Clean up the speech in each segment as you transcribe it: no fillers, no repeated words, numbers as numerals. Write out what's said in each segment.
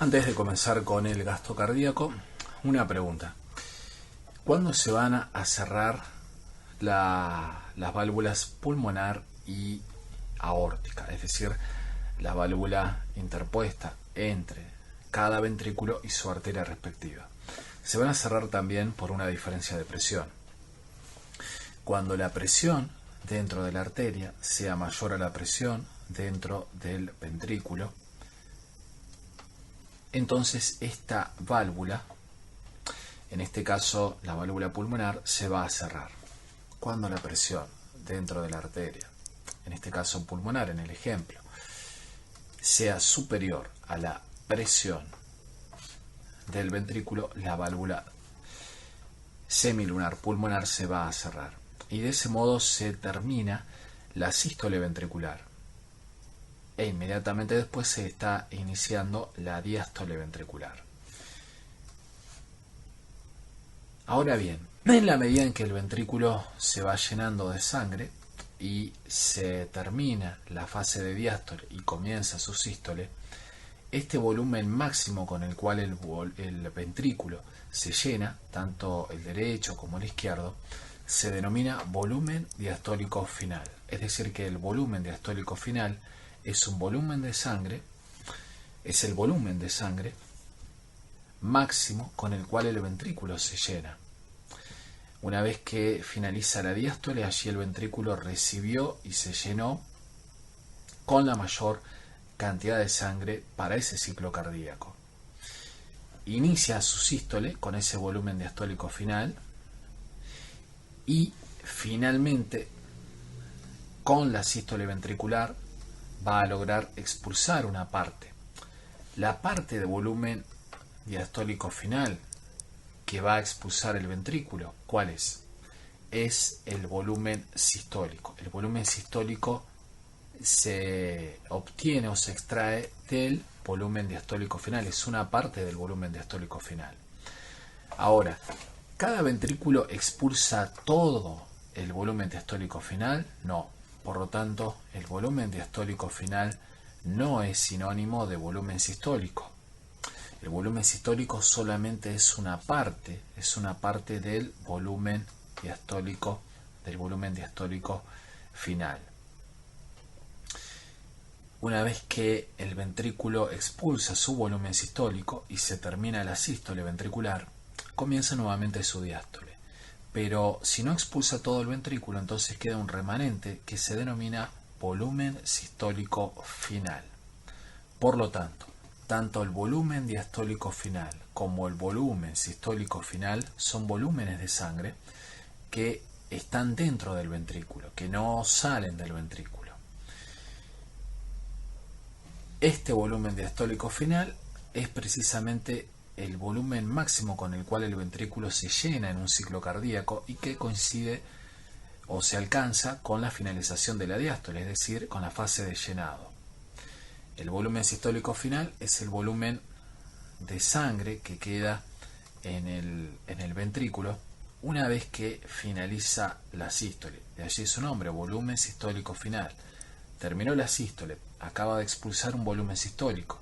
Antes de comenzar con el gasto cardíaco, una pregunta. ¿Cuándo se van a cerrar las válvulas pulmonar y aórtica? Es decir, la válvula interpuesta entre cada ventrículo y su arteria respectiva. Se van a cerrar también por una diferencia de presión. Cuando la presión dentro de la arteria sea mayor a la presión dentro del ventrículo, entonces esta válvula, en este caso la válvula pulmonar, se va a cerrar. Cuando la presión dentro de la arteria, en este caso pulmonar en el ejemplo, sea superior a la presión del ventrículo, la válvula semilunar pulmonar se va a cerrar. Y de ese modo se termina la sístole ventricular. E inmediatamente después se está iniciando la diástole ventricular. Ahora bien, en la medida en que el ventrículo se va llenando de sangre y se termina la fase de diástole y comienza su sístole, este volumen máximo con el cual el ventrículo se llena, tanto el derecho como el izquierdo, se denomina volumen diastólico final. Es decir, que el volumen diastólico final es un volumen de sangre, es el volumen de sangre máximo con el cual el ventrículo se llena. Una vez que finaliza la diástole, allí el ventrículo recibió y se llenó con la mayor cantidad de sangre para ese ciclo cardíaco. Inicia su sístole con ese volumen diastólico final y finalmente con la sístole ventricular va a lograr expulsar una parte. La parte de volumen diastólico final que va a expulsar el ventrículo, ¿cuál es? Es el volumen sistólico. El volumen sistólico se obtiene o se extrae del volumen diastólico final, es una parte del volumen diastólico final. Ahora, ¿cada ventrículo expulsa todo el volumen diastólico final? No. Por lo tanto, el volumen diastólico final no es sinónimo de volumen sistólico. El volumen sistólico solamente es una parte del volumen diastólico final. Una vez que el ventrículo expulsa su volumen sistólico y se termina la sístole ventricular, comienza nuevamente su diástole. Pero si no expulsa todo el ventrículo, entonces queda un remanente que se denomina volumen sistólico final. Por lo tanto, tanto el volumen diastólico final como el volumen sistólico final son volúmenes de sangre que están dentro del ventrículo, que no salen del ventrículo. Este volumen diastólico final es precisamente el volumen máximo con el cual el ventrículo se llena en un ciclo cardíaco y que coincide o se alcanza con la finalización de la diástole, es decir, con la fase de llenado. El volumen sistólico final es el volumen de sangre que queda en el ventrículo una vez que finaliza la sístole. De allí su nombre, volumen sistólico final. Terminó la sístole, acaba de expulsar un volumen sistólico,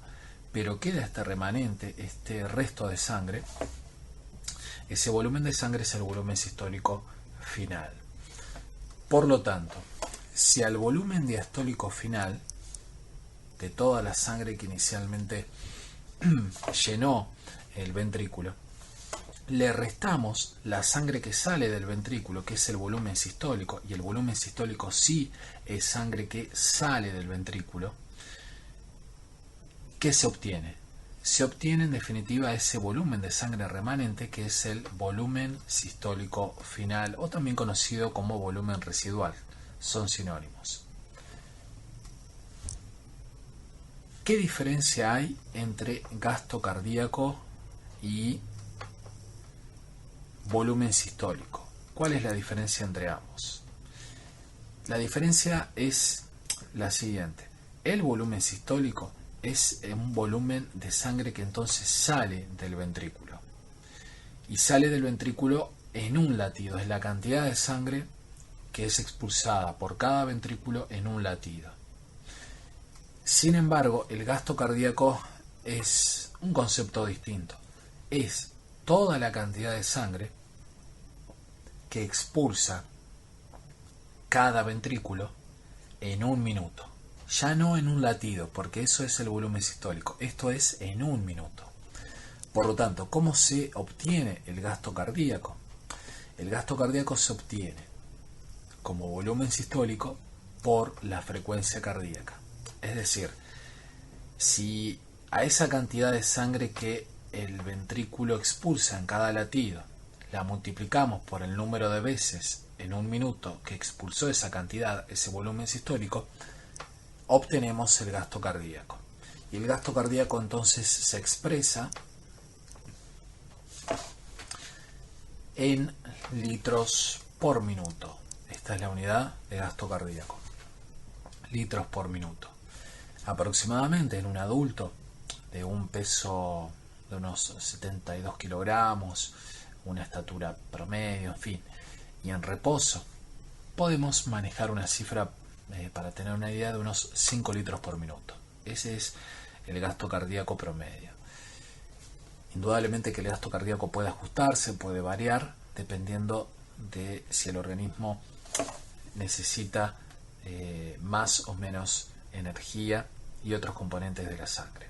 pero queda este remanente, este resto de sangre. Ese volumen de sangre es el volumen sistólico final. Por lo tanto, si al volumen diastólico final de toda la sangre que inicialmente llenó el ventrículo, le restamos la sangre que sale del ventrículo, que es el volumen sistólico, y el volumen sistólico sí es sangre que sale del ventrículo, ¿qué se obtiene? Se obtiene en definitiva ese volumen de sangre remanente que es el volumen sistólico final, o también conocido como volumen residual. Son sinónimos. ¿Qué diferencia hay entre gasto cardíaco y volumen sistólico? ¿Cuál es la diferencia entre ambos? La diferencia es la siguiente. El volumen sistólico es un volumen de sangre que entonces sale del ventrículo. Y sale del ventrículo en un latido. Es la cantidad de sangre que es expulsada por cada ventrículo en un latido. Sin embargo, el gasto cardíaco es un concepto distinto. Es toda la cantidad de sangre que expulsa cada ventrículo en un minuto. Ya no en un latido, porque eso es el volumen sistólico. Esto es en un minuto. Por lo tanto, ¿cómo se obtiene el gasto cardíaco? El gasto cardíaco se obtiene como volumen sistólico por la frecuencia cardíaca. Es decir, si a esa cantidad de sangre que el ventrículo expulsa en cada latido la multiplicamos por el número de veces en un minuto que expulsó esa cantidad, ese volumen sistólico, obtenemos el gasto cardíaco. Y el gasto cardíaco entonces se expresa en litros por minuto. Esta es la unidad de gasto cardíaco. Litros por minuto. Aproximadamente en un adulto de un peso de unos 72 kilogramos, una estatura promedio, en fin, y en reposo, podemos manejar una cifra para tener una idea de unos 5 litros por minuto. Ese es el gasto cardíaco promedio. Indudablemente que el gasto cardíaco puede ajustarse, puede variar, dependiendo de si el organismo necesita más o menos energía y otros componentes de la sangre.